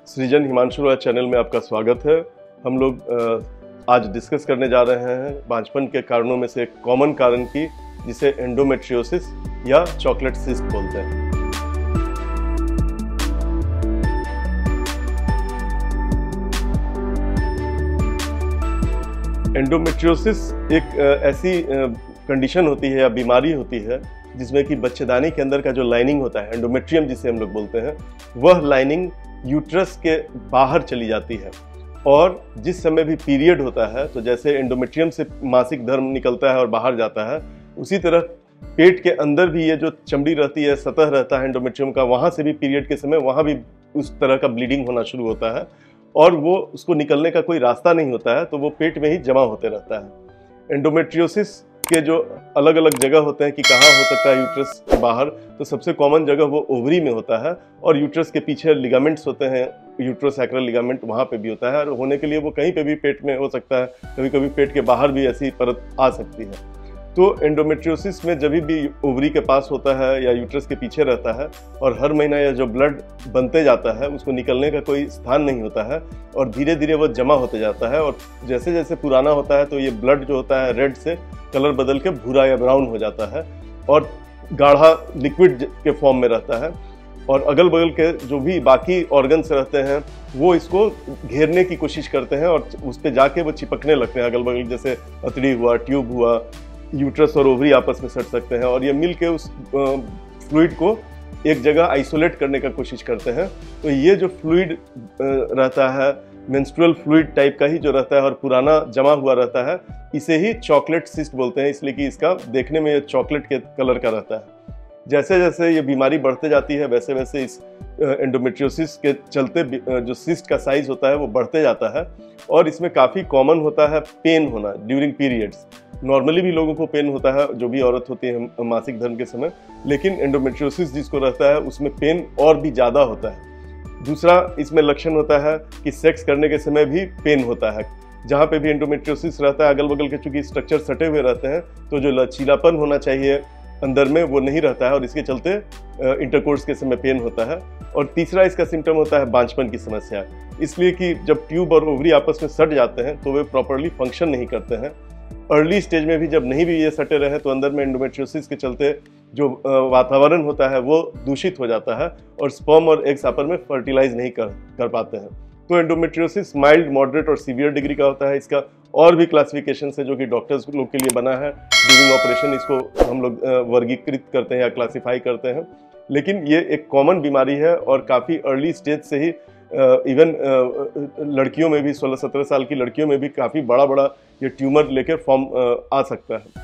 सृजन हिमांशु रॉय चैनल में आपका स्वागत है। हम लोग आज डिस्कस करने जा रहे हैं बांझपन के कारणों में से एक कॉमन कारण की, जिसे एंडोमेट्रियोसिस या चॉकलेट सिस्ट बोलते हैं। एंडोमेट्रियोसिस एक ऐसी कंडीशन होती है या बीमारी होती है जिसमें कि बच्चेदानी के अंदर का जो लाइनिंग होता है, एंडोमेट्रियम जिसे हम लोग बोलते हैं, वह लाइनिंग यूट्रस के बाहर चली जाती है। और जिस समय भी पीरियड होता है, तो जैसे एंडोमेट्रियम से मासिक धर्म निकलता है और बाहर जाता है, उसी तरह पेट के अंदर भी ये जो चमड़ी रहती है, सतह रहता है एंडोमेट्रियम का, वहाँ से भी पीरियड के समय वहाँ भी उस तरह का ब्लीडिंग होना शुरू होता है और वो उसको निकलने का कोई रास्ता नहीं होता है, तो वो पेट में ही जमा होते रहता है। एंडोमेट्रियोसिस के जो अलग अलग जगह होते हैं कि कहाँ हो सकता है यूट्रस के बाहर, तो सबसे कॉमन जगह वो ओवरी में होता है और यूट्रस के पीछे लिगामेंट्स होते हैं, यूट्रोसैक्रल लिगामेंट, वहाँ पे भी होता है। और होने के लिए वो कहीं पे भी पेट में हो सकता है, कभी कभी पेट के बाहर भी ऐसी परत आ सकती है। तो एंडोमेट्रियोसिस में जब भी ओवरी के पास होता है या यूट्रस के पीछे रहता है और हर महीना या जो ब्लड बनते जाता है उसको निकलने का कोई स्थान नहीं होता है और धीरे धीरे वो जमा होते जाता है, और जैसे जैसे पुराना होता है तो ये ब्लड जो होता है रेड से कलर बदल के भूरा या ब्राउन हो जाता है और गाढ़ा लिक्विड के फॉर्म में रहता है। और अगल बगल के जो भी बाकी ऑर्गन्स रहते हैं वो इसको घेरने की कोशिश करते हैं और उस पर जाके वो चिपकने लगते हैं अगल बगल, जैसे अतड़ी हुआ, ट्यूब हुआ, यूट्रस और ओवरी आपस में सट सकते हैं और ये मिल के उस फ्लूइड को एक जगह आइसोलेट करने का कोशिश करते हैं। तो ये जो फ्लूइड रहता है, मेंस्ट्रुअल फ्लूइड टाइप का ही जो रहता है और पुराना जमा हुआ रहता है, इसे ही चॉकलेट सिस्ट बोलते हैं, इसलिए कि इसका देखने में ये चॉकलेट के कलर का रहता है। जैसे जैसे ये बीमारी बढ़ते जाती है वैसे वैसे इस एंडोमेट्रियोसिस के चलते जो सिस्ट का साइज होता है वो बढ़ते जाता है और इसमें काफ़ी कॉमन होता है पेन होना ड्यूरिंग पीरियड्स। नॉर्मली भी लोगों को पेन होता है, जो भी औरत होती है मासिक धर्म के समय, लेकिन एंडोमेट्रियोसिस जिसको रहता है उसमें पेन और भी ज़्यादा होता है। दूसरा इसमें लक्षण होता है कि सेक्स करने के समय भी पेन होता है। जहाँ पे भी एंडोमेट्रियोसिस रहता है अगल बगल के चूंकि स्ट्रक्चर सटे हुए रहते हैं, तो जो लचीलापन होना चाहिए अंदर में वो नहीं रहता है और इसके चलते इंटरकोर्स के समय पेन होता है। और तीसरा इसका सिम्टम होता है बांझपन की समस्या, इसलिए कि जब ट्यूब और ओवरी आपस में सट जाते हैं तो वे प्रॉपरली फंक्शन नहीं करते हैं। अर्ली स्टेज में भी जब नहीं भी ये सटे रहे तो अंदर में एंडोमेट्रियोसिस के चलते जो वातावरण होता है वो दूषित हो जाता है और स्पर्म और एग्स आपस में फर्टिलाइज नहीं कर पाते हैं। तो एंडोमेट्रियोसिस माइल्ड, मॉडरेट और सीवियर डिग्री का होता है। इसका और भी क्लासिफिकेशन है जो कि डॉक्टर्स लोग के लिए बना है। ड्यूरिंग ऑपरेशन इसको हम लोग वर्गीकृत करते हैं या क्लासीफाई करते हैं, लेकिन ये एक कॉमन बीमारी है और काफ़ी अर्ली स्टेज से ही इवन लड़कियों में भी 16-17 साल की लड़कियों में भी काफ़ी बड़ा बड़ा ये ट्यूमर लेकर फॉर्म आ सकता है।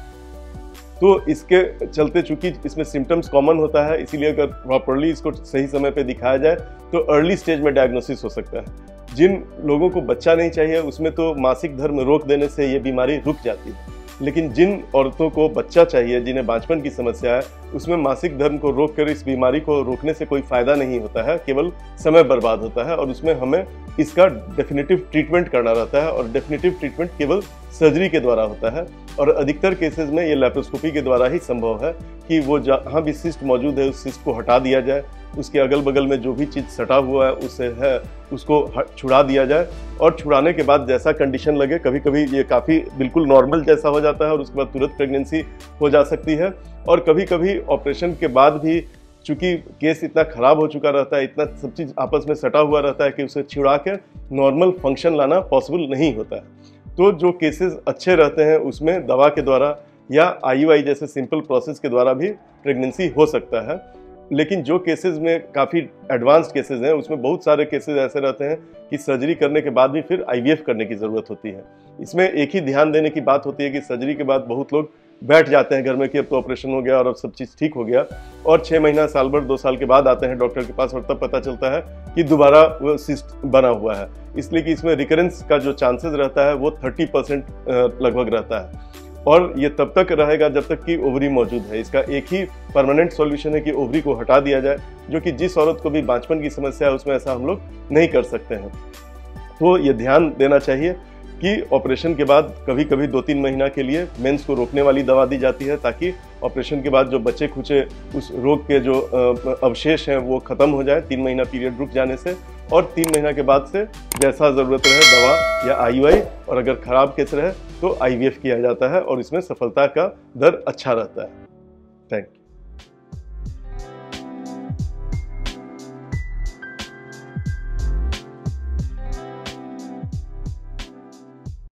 तो इसके चलते चूंकि इसमें सिम्टम्स कॉमन होता है, इसीलिए अगर प्रॉपरली इसको सही समय पे दिखाया जाए तो अर्ली स्टेज में डायग्नोसिस हो सकता है। जिन लोगों को बच्चा नहीं चाहिए उसमें तो मासिक धर्म रोक देने से ये बीमारी रुक जाती है, लेकिन जिन औरतों को बच्चा चाहिए, जिन्हें बांझपन की समस्या है, उसमें मासिक धर्म को रोक कर इस बीमारी को रोकने से कोई फायदा नहीं होता है, केवल समय बर्बाद होता है और उसमें हमें इसका डेफिनेटिव ट्रीटमेंट करना रहता है और डेफिनेटिव ट्रीटमेंट केवल सर्जरी के द्वारा होता है। और अधिकतर केसेस में ये लैप्रोस्कोपी के द्वारा ही संभव है कि वो जहाँ भी सिस्ट मौजूद है उस सिस्ट को हटा दिया जाए, उसके अगल बगल में जो भी चीज़ सटा हुआ है उससे है उसको छुड़ा दिया जाए और छुड़ाने के बाद जैसा कंडीशन लगे, कभी कभी ये काफ़ी बिल्कुल नॉर्मल जैसा हो जाता है और उसके बाद तुरंत प्रेगनेंसी हो जा सकती है। और कभी कभी ऑपरेशन के बाद भी चूँकि केस इतना ख़राब हो चुका रहता है, इतना सब चीज़ आपस में सटा हुआ रहता है कि उसे छुड़ा के नॉर्मल फंक्शन लाना पॉसिबल नहीं होता है। तो जो केसेस अच्छे रहते हैं उसमें दवा के द्वारा या IUI जैसे सिंपल प्रोसेस के द्वारा भी प्रेगनेंसी हो सकता है। लेकिन जो केसेस में काफ़ी एडवांस्ड केसेस हैं उसमें बहुत सारे केसेस ऐसे रहते हैं कि सर्जरी करने के बाद भी फिर IVF करने की ज़रूरत होती है। इसमें एक ही ध्यान देने की बात होती है कि सर्जरी के बाद बहुत लोग बैठ जाते हैं घर में कि अब तो ऑपरेशन हो गया और अब सब चीज़ ठीक हो गया, और 6 महीना, साल भर, 2 साल के बाद आते हैं डॉक्टर के पास और तब पता चलता है कि दोबारा वो सिस्ट बना हुआ है। इसलिए कि इसमें रिकरेंस का जो चांसेस रहता है वो 30% लगभग रहता है और ये तब तक रहेगा जब तक कि ओवरी मौजूद है। इसका एक ही परमानेंट सॉल्यूशन है कि ओवरी को हटा दिया जाए, जो कि जिस औरत को भी बांझपन की समस्या है उसमें ऐसा हम लोग नहीं कर सकते हैं। तो ये ध्यान देना चाहिए कि ऑपरेशन के बाद कभी कभी 2-3 महीना के लिए मेंस को रोकने वाली दवा दी जाती है, ताकि ऑपरेशन के बाद जो बचे खुचे उस रोग के जो अवशेष हैं वो ख़त्म हो जाए 3 महीना पीरियड रुक जाने से। और 3 महीना के बाद से जैसा ज़रूरत रहे दवा या IUI, और अगर ख़राब केस रहे तो IVF किया जाता है और इसमें सफलता का दर अच्छा रहता है। Thank you.